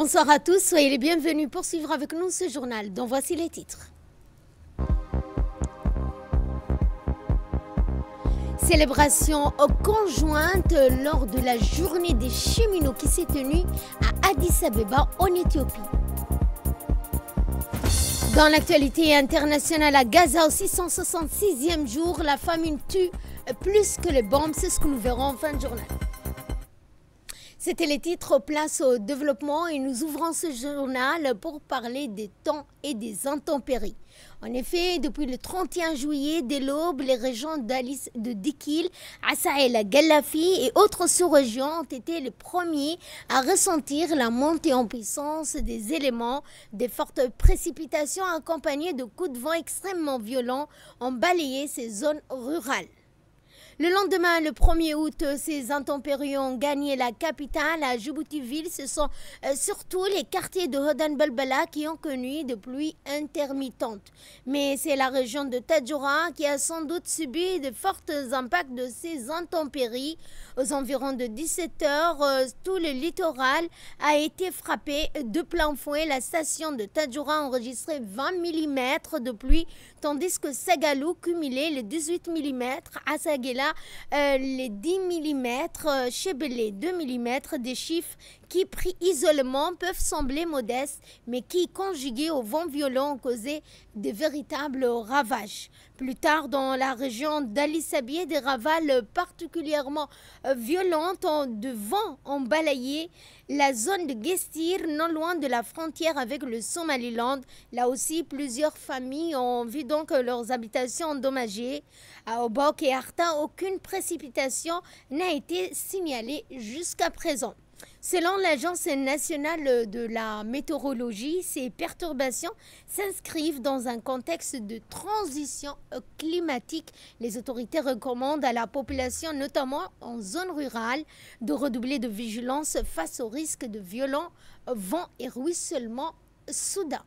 Bonsoir à tous, soyez les bienvenus pour suivre avec nous ce journal, dont voici les titres. Célébration conjointe lors de la journée des cheminots qui s'est tenue à Addis Abeba en Éthiopie. Dans l'actualité internationale à Gaza, au 666e jour, la famine tue plus que les bombes, c'est ce que nous verrons en fin de journal. C'était les titres, place au développement et nous ouvrons ce journal pour parler des temps et des intempéries. En effet, depuis le 31 juillet, dès l'aube, les régions de Dikil, Asaïla, Galafi et autres sous-régions ont été les premiers à ressentir la montée en puissance des éléments. Des fortes précipitations accompagnées de coups de vent extrêmement violents ont balayé ces zones rurales. Le lendemain, le 1er août, ces intempéries ont gagné la capitale à Djibouti-Ville. Ce sont surtout les quartiers de Hodan Balbala qui ont connu des pluies intermittentes. Mais c'est la région de Tadjoura qui a sans doute subi de forts impacts de ces intempéries. Aux environs de 17 heures, tout le littoral a été frappé de plein fouet. La station de Tadjoura a enregistré 20 mm de pluie, tandis que Sagalou cumulait les 18 mm, à Sagela les 10 mm, Chebele 2 mm, des chiffres qui pris isolement peuvent sembler modestes, mais qui, conjugués au vent violent, ont causé de véritables ravages. Plus tard, dans la région d'Ali Sabieh, des rafales particulièrement violentes de vent ont balayé la zone de Gestir, non loin de la frontière avec le Somaliland. Là aussi, plusieurs familles ont vu donc leurs habitations endommagées. À Obok et Arta, aucune précipitation n'a été signalée jusqu'à présent. Selon l'Agence nationale de la météorologie, ces perturbations s'inscrivent dans un contexte de transition climatique. Les autorités recommandent à la population, notamment en zone rurale, de redoubler de vigilance face au risque de violents vents et ruissellements soudains.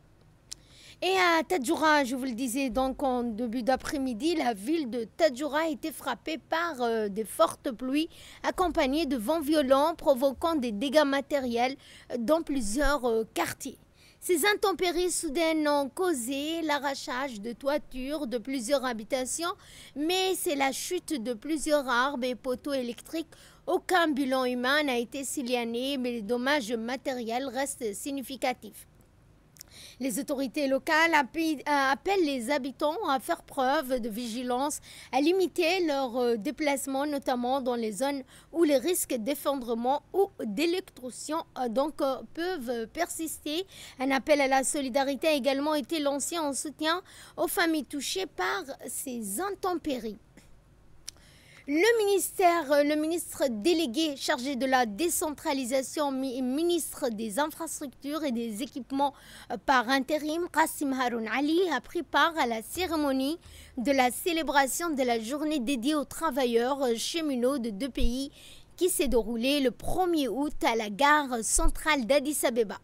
Et à Tadjoura, je vous le disais, donc en début d'après-midi, la ville de Tadjoura a été frappée par des fortes pluies accompagnées de vents violents provoquant des dégâts matériels dans plusieurs quartiers. Ces intempéries soudaines ont causé l'arrachage de toitures de plusieurs habitations, mais c'est la chute de plusieurs arbres et poteaux électriques. Aucun bilan humain n'a été signalé, mais les dommages matériels restent significatifs. Les autorités locales appellent les habitants à faire preuve de vigilance, à limiter leurs déplacements, notamment dans les zones où les risques d'effondrement ou d'électrocution peuvent persister. Un appel à la solidarité a également été lancé en soutien aux familles touchées par ces intempéries. Le ministre délégué chargé de la décentralisation, ministre des infrastructures et des équipements par intérim, Qassim Haroun Ali, a pris part à la cérémonie de la célébration de la journée dédiée aux travailleurs cheminots de deux pays qui s'est déroulée le 1er août à la gare centrale d'Addis Abeba.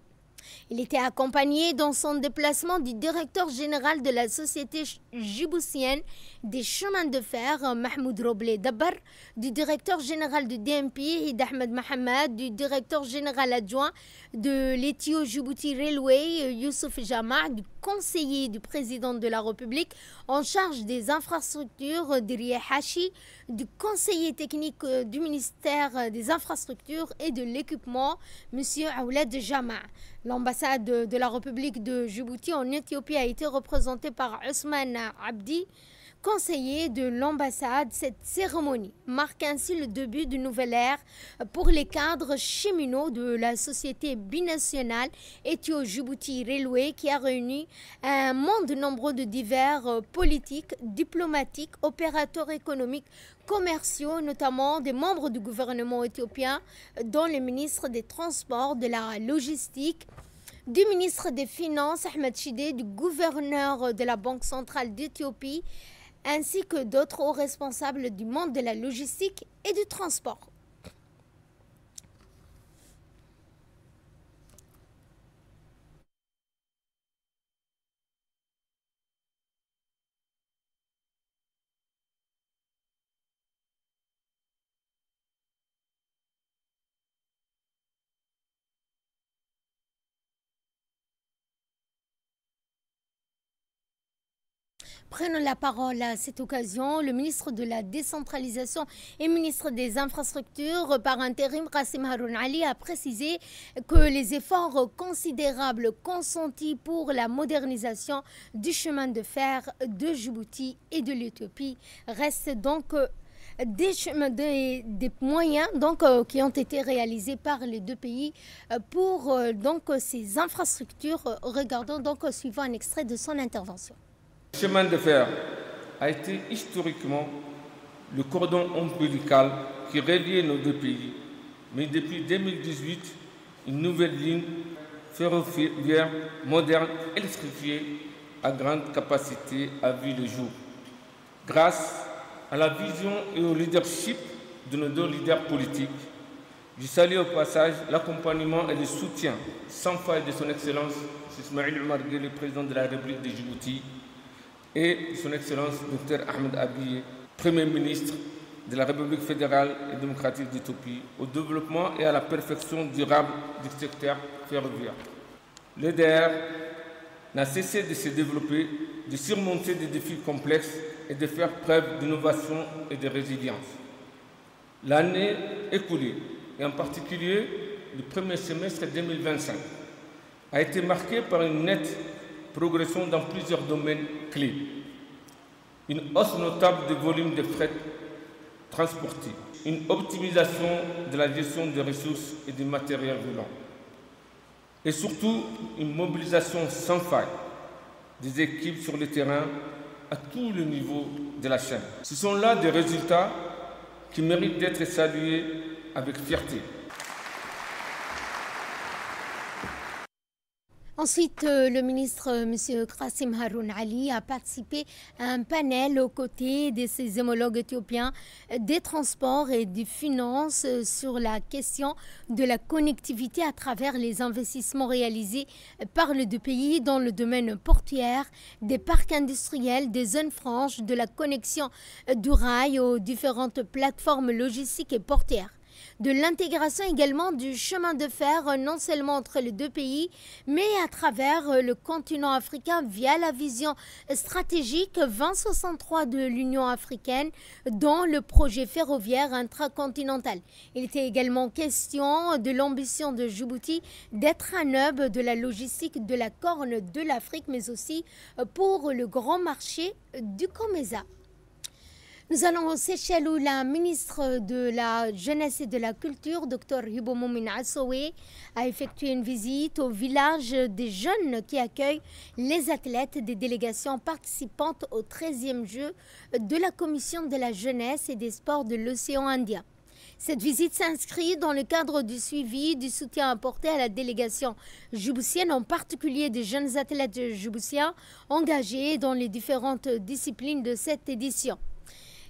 Il était accompagné dans son déplacement du directeur général de la société djiboutienne des chemins de fer, Mahmoud Roble Dabbar, du directeur général du DMP, Hid Ahmed Mohamed, du directeur général adjoint de l'Ethio-Djibouti Railway, Youssouf Jama, du conseiller du président de la République en charge des infrastructures, Diriye Hachi, du conseiller technique du ministère des infrastructures et de l'équipement, M. Aoulad Jama. L'ambassade de la République de Djibouti en Éthiopie a été représentée par Ousmane Abdi, conseiller de l'ambassade. Cette cérémonie marque ainsi le début d'une nouvelle ère pour les cadres cheminots de la société binationale Ethio-Djibouti Railway qui a réuni un monde nombreux de divers politiques, diplomatiques, opérateurs économiques, commerciaux, notamment des membres du gouvernement éthiopien, dont les ministres des Transports, de la Logistique, du ministre des Finances, Ahmed Shide, du gouverneur de la Banque centrale d'Éthiopie, ainsi que d'autres hauts responsables du monde de la logistique et du transport. Prenons la parole à cette occasion. Le ministre de la Décentralisation et ministre des Infrastructures par intérim, Qassim Haroun Ali, a précisé que les efforts considérables consentis pour la modernisation du chemin de fer de Djibouti et de l'Éthiopie restent donc des moyens qui ont été réalisés par les deux pays pour ces infrastructures. Regardons suivant un extrait de son intervention. Le chemin de fer a été historiquement le cordon ombilical qui reliait nos deux pays. Mais depuis 2018, une nouvelle ligne ferroviaire moderne électrifiée à grande capacité a vu le jour. Grâce à la vision et au leadership de nos deux leaders politiques, je salue au passage l'accompagnement et le soutien sans faille de son Excellence Ismaïl Omar Guelleh, le président de la République de Djibouti, et son Excellence Dr Ahmed Abiy, Premier ministre de la République fédérale et démocratique d'Éthiopie, au développement et à la perfection durable du secteur ferroviaire. L'EDR n'a cessé de se développer, de surmonter des défis complexes et de faire preuve d'innovation et de résilience. L'année écoulée, et en particulier le premier semestre 2025, a été marquée par une nette progression dans plusieurs domaines clés. Une hausse notable des volumes de fret transportés, une optimisation de la gestion des ressources et des matériels roulants, et surtout une mobilisation sans faille des équipes sur le terrain à tous les niveaux de la chaîne. Ce sont là des résultats qui méritent d'être salués avec fierté. Ensuite, le ministre, M. Qassim Haroun Ali, a participé à un panel aux côtés de ses homologues éthiopiens des transports et des finances sur la question de la connectivité à travers les investissements réalisés par les deux pays dans le domaine portuaire, des parcs industriels, des zones franches, de la connexion du rail aux différentes plateformes logistiques et portuaires. De l'intégration également du chemin de fer, non seulement entre les deux pays, mais à travers le continent africain via la vision stratégique 2063 de l'Union africaine dans le projet ferroviaire intracontinental. Il était également question de l'ambition de Djibouti d'être un hub de la logistique de la Corne de l'Afrique, mais aussi pour le grand marché du Comesa. Nous allons aux Seychelles où la ministre de la Jeunesse et de la Culture, Dr Hibo Moumin Assowe, a effectué une visite au village des jeunes qui accueille les athlètes des délégations participantes au 13e jeu de la Commission de la Jeunesse et des Sports de l'Océan Indien. Cette visite s'inscrit dans le cadre du suivi du soutien apporté à la délégation djiboutienne, en particulier des jeunes athlètes djiboutiens engagés dans les différentes disciplines de cette édition.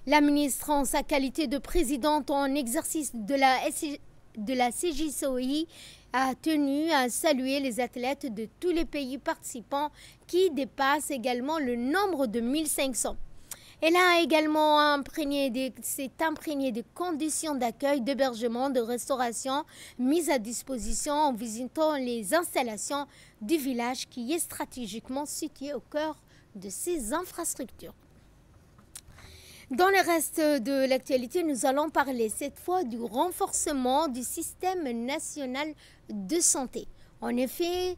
La ministre, en sa qualité de présidente en exercice de la CJSOI, a tenu à saluer les athlètes de tous les pays participants qui dépassent également le nombre de 1500. Elle a également s'est imprégnée des conditions d'accueil, d'hébergement, de restauration mises à disposition en visitant les installations du village qui est stratégiquement situé au cœur de ces infrastructures. Dans le reste de l'actualité, nous allons parler cette fois du renforcement du système national de santé. En effet,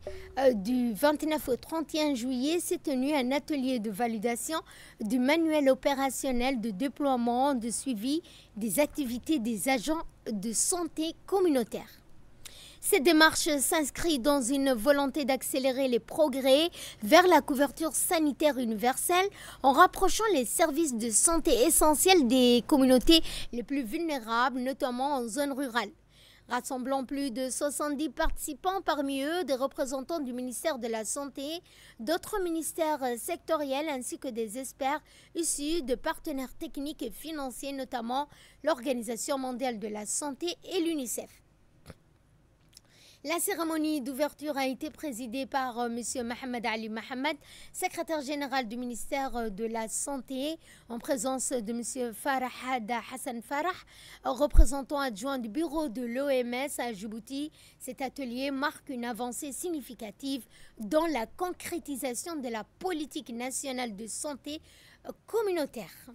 du 29 au 31 juillet, s'est tenu un atelier de validation du manuel opérationnel de déploiement de suivi des activités des agents de santé communautaires. Cette démarche s'inscrit dans une volonté d'accélérer les progrès vers la couverture sanitaire universelle en rapprochant les services de santé essentiels des communautés les plus vulnérables, notamment en zone rurale. Rassemblant plus de 70 participants, parmi eux des représentants du ministère de la Santé, d'autres ministères sectoriels ainsi que des experts issus de partenaires techniques et financiers, notamment l'Organisation mondiale de la santé et l'UNICEF. La cérémonie d'ouverture a été présidée par M. Mohamed Ali Mohamed, secrétaire général du ministère de la Santé, en présence de M. Farah Hassan Farah, représentant adjoint du bureau de l'OMS à Djibouti. Cet atelier marque une avancée significative dans la concrétisation de la politique nationale de santé communautaire.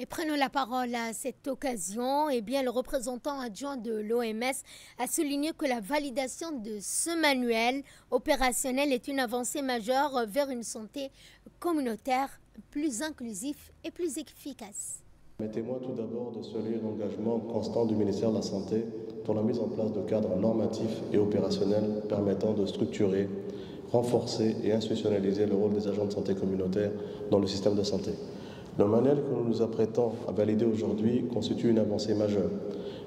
Et prenons la parole à cette occasion. Le représentant adjoint de l'OMS a souligné que la validation de ce manuel opérationnel est une avancée majeure vers une santé communautaire plus inclusive et plus efficace. Permettez-moi tout d'abord de saluer l'engagement constant du ministère de la Santé pour la mise en place de cadres normatifs et opérationnels permettant de structurer, renforcer et institutionnaliser le rôle des agents de santé communautaire dans le système de santé. Le manuel que nous nous apprêtons à valider aujourd'hui constitue une avancée majeure.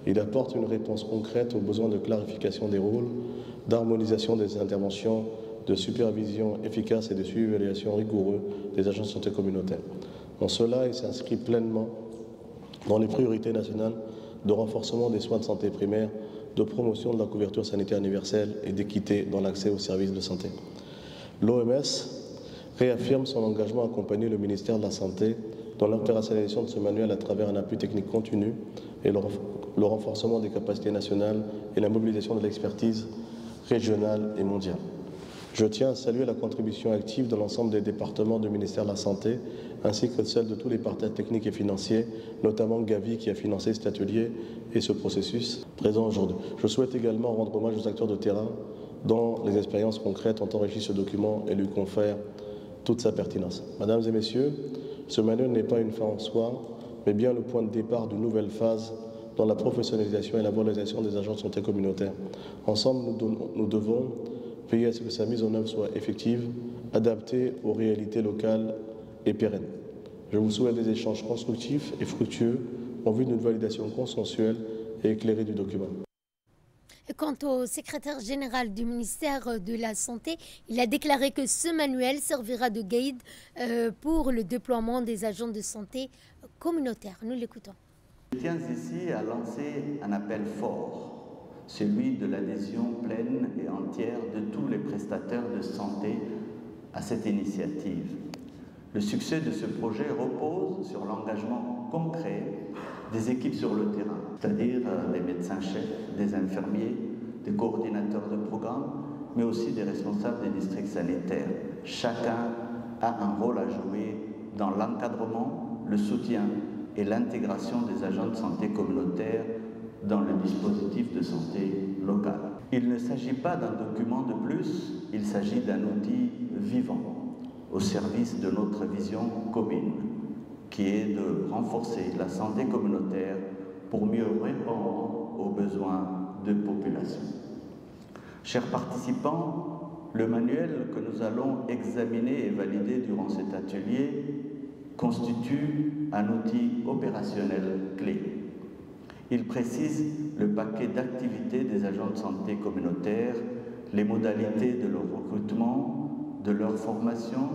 Il apporte une réponse concrète aux besoins de clarification des rôles, d'harmonisation des interventions, de supervision efficace et de suivi et d'évaluation rigoureux des agents de santé communautaire. En cela, il s'inscrit pleinement dans les priorités nationales de renforcement des soins de santé primaire, de promotion de la couverture sanitaire universelle et d'équité dans l'accès aux services de santé. L'OMS réaffirme son engagement à accompagner le ministère de la Santé dans l'opérationnalisation de ce manuel à travers un appui technique continu et le renforcement des capacités nationales et la mobilisation de l'expertise régionale et mondiale. Je tiens à saluer la contribution active de l'ensemble des départements du ministère de la Santé, ainsi que celle de tous les partenaires techniques et financiers, notamment Gavi qui a financé cet atelier et ce processus présent aujourd'hui. Je souhaite également rendre hommage aux acteurs de terrain dont les expériences concrètes ont enrichi ce document et lui confèrent toute sa pertinence. Mesdames et messieurs, ce manuel n'est pas une fin en soi, mais bien le point de départ d'une nouvelle phase dans la professionnalisation et la valorisation des agents de santé communautaire. Ensemble, nous devons veiller à ce que sa mise en œuvre soit effective, adaptée aux réalités locales et pérennes. Je vous souhaite des échanges constructifs et fructueux en vue d'une validation consensuelle et éclairée du document. Quant au secrétaire général du ministère de la Santé, il a déclaré que ce manuel servira de guide pour le déploiement des agents de santé communautaires. Nous l'écoutons. Je tiens ici à lancer un appel fort, celui de l'adhésion pleine et entière de tous les prestataires de santé à cette initiative. Le succès de ce projet repose sur l'engagement concret des équipes sur le terrain, c'est-à-dire des médecins-chefs, des infirmiers, des coordinateurs de programmes, mais aussi des responsables des districts sanitaires. Chacun a un rôle à jouer dans l'encadrement, le soutien et l'intégration des agents de santé communautaire dans le dispositif de santé local. Il ne s'agit pas d'un document de plus, il s'agit d'un outil vivant au service de notre vision commune, qui est de renforcer la santé communautaire pour mieux répondre aux besoins de population. Chers participants, le manuel que nous allons examiner et valider durant cet atelier constitue un outil opérationnel clé. Il précise le paquet d'activités des agents de santé communautaire, les modalités de leur recrutement, de leur formation,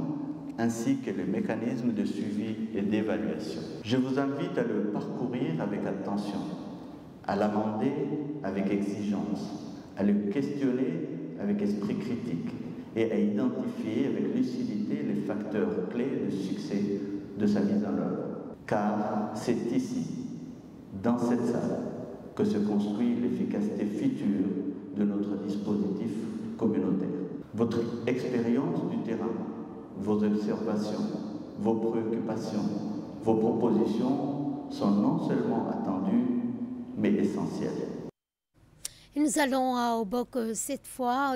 ainsi que les mécanismes de suivi et d'évaluation. Je vous invite à le parcourir avec attention, à l'amender avec exigence, à le questionner avec esprit critique et à identifier avec lucidité les facteurs clés de succès de sa mise en œuvre. Car c'est ici, dans cette salle, que se construit l'efficacité future de notre dispositif communautaire. Votre expérience du terrain, vos observations, vos préoccupations, vos propositions sont non seulement attendues, mais essentielles. Et nous allons à Obok cette fois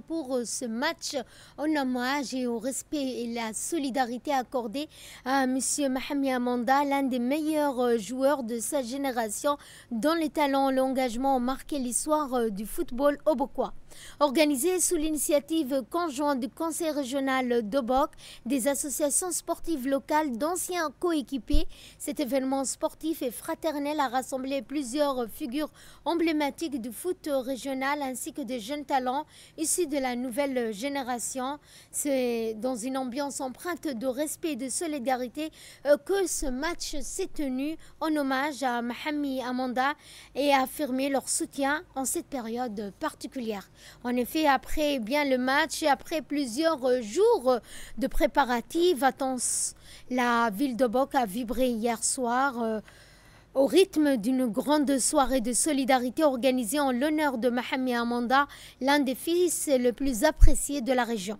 pour ce match en hommage et au respect et la solidarité accordée à M. Mahami Amanda, l'un des meilleurs joueurs de sa génération, dont les talents et l'engagement ont marqué l'histoire du football obokois. Organisé sous l'initiative conjointe du Conseil régional d'Obok, des associations sportives locales d'anciens coéquipiers, cet événement sportif et fraternel a rassemblé plusieurs figures emblématiques du foot régionale ainsi que des jeunes talents issus de la nouvelle génération. C'est dans une ambiance empreinte de respect et de solidarité que ce match s'est tenu en hommage à Mahami Amanda et a affirmé leur soutien en cette période particulière. En effet, après le match et après plusieurs jours de préparatifs, la ville de Bok a vibré hier soir au rythme d'une grande soirée de solidarité organisée en l'honneur de Mahami Amanda, l'un des fils les plus appréciés de la région.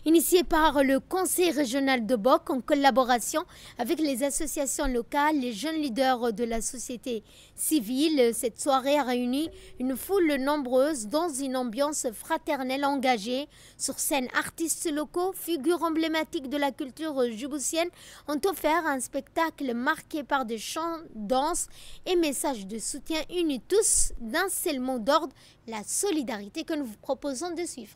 Initiée par le Conseil régional de Bok en collaboration avec les associations locales, les jeunes leaders de la société civile, cette soirée a réuni une foule nombreuse dans une ambiance fraternelle engagée. Sur scène, artistes locaux, figures emblématiques de la culture djiboutienne ont offert un spectacle marqué par des chants, danses et messages de soutien unis tous d'un seul mot d'ordre, la solidarité que nous vous proposons de suivre.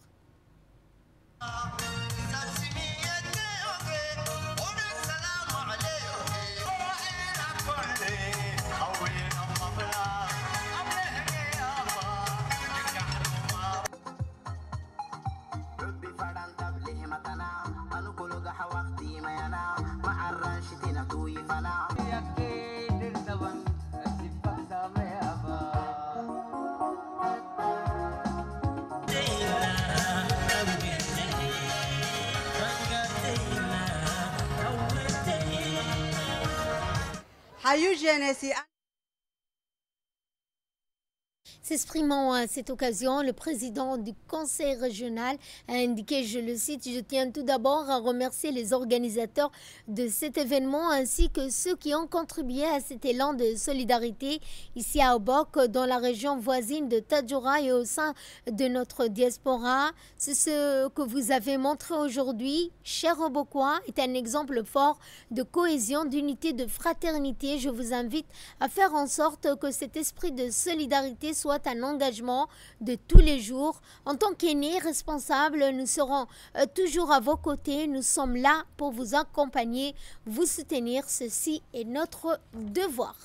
S'exprimant à cette occasion, le président du conseil régional a indiqué, je le cite, « Je tiens tout d'abord à remercier les organisateurs de cet événement ainsi que ceux qui ont contribué à cet élan de solidarité ici à Obok, dans la région voisine de Tadjoura et au sein de notre diaspora. C'est ce que vous avez montré aujourd'hui, chers Obokois, est un exemple fort de cohésion, d'unité, de fraternité. Je vous invite à faire en sorte que cet esprit de solidarité soit un engagement de tous les jours. En tant qu'aînés responsables, nous serons toujours à vos côtés. Nous sommes là pour vous accompagner, vous soutenir. Ceci est notre devoir.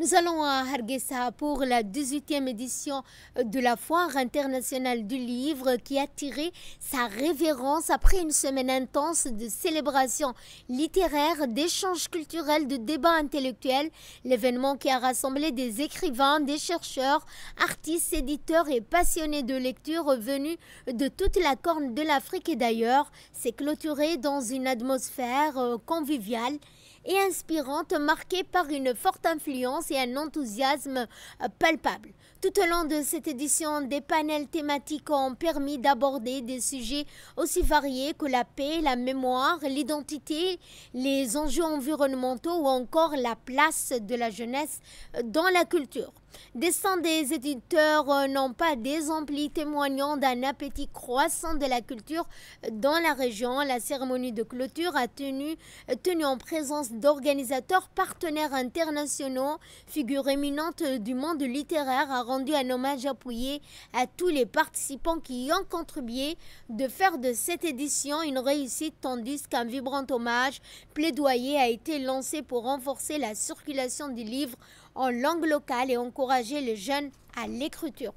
Nous allons à Hargeisa pour la 18e édition de la Foire internationale du livre qui a attiré sa révérence après une semaine intense de célébrations littéraires, d'échanges culturels, de débats intellectuels. L'événement qui a rassemblé des écrivains, des chercheurs, artistes, éditeurs et passionnés de lecture venus de toute la corne de l'Afrique et d'ailleurs s'est clôturé dans une atmosphère conviviale et inspirante, marquée par une forte influence et un enthousiasme palpable. Tout au long de cette édition, des panels thématiques ont permis d'aborder des sujets aussi variés que la paix, la mémoire, l'identité, les enjeux environnementaux ou encore la place de la jeunesse dans la culture. Des stands des éditeurs n'ont pas désemplis, témoignant d'un appétit croissant de la culture dans la région. La cérémonie de clôture a tenue en présence d'organisateurs partenaires internationaux, figures éminentes du monde littéraire, a rendu un hommage appuyé à tous les participants qui y ont contribué de faire de cette édition une réussite, tandis qu'un vibrant hommage plaidoyer a été lancé pour renforcer la circulation du livre en langue locale et encourager les jeunes à l'écriture.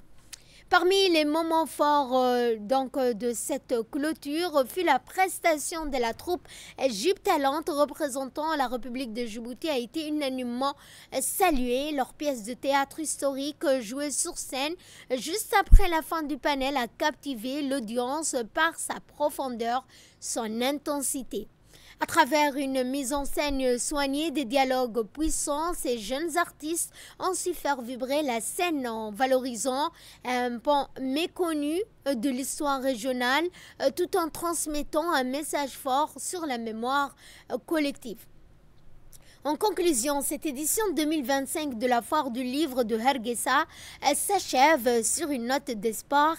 Parmi les moments forts de cette clôture fut la prestation de la troupe Gypte Talente représentant la République de Djibouti a été unanimement saluée. Leur pièce de théâtre historique jouée sur scène juste après la fin du panel a captivé l'audience par sa profondeur, son intensité. À travers une mise en scène soignée, des dialogues puissants, ces jeunes artistes ont su faire vibrer la scène en valorisant un pan méconnu de l'histoire régionale tout en transmettant un message fort sur la mémoire collective. En conclusion, cette édition 2025 de la Foire du livre de Hargeisa s'achève sur une note d'espoir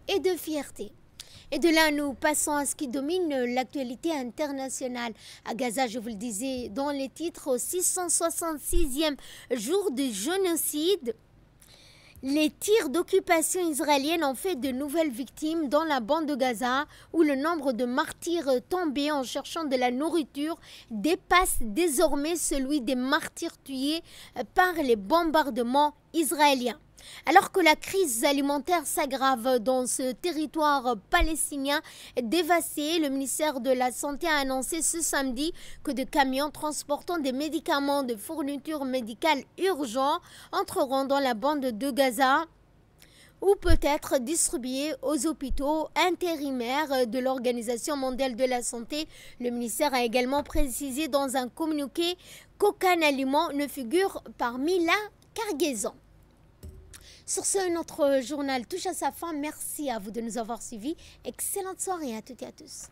et de fierté. Et de là, nous passons à ce qui domine l'actualité internationale. À Gaza, je vous le disais dans les titres, au 666e jour du génocide, les tirs d'occupation israélienne ont fait de nouvelles victimes dans la bande de Gaza, où le nombre de martyrs tombés en cherchant de la nourriture dépasse désormais celui des martyrs tués par les bombardements israéliens. Alors que la crise alimentaire s'aggrave dans ce territoire palestinien dévasté, le ministère de la Santé a annoncé ce samedi que des camions transportant des médicaments de fourniture médicale urgents entreront dans la bande de Gaza ou peut être distribués aux hôpitaux intérimaires de l'Organisation mondiale de la santé. Le ministère a également précisé dans un communiqué qu'aucun aliment ne figure parmi la cargaison. Sur ce, notre journal touche à sa fin. Merci à vous de nous avoir suivis. Excellente soirée à toutes et à tous.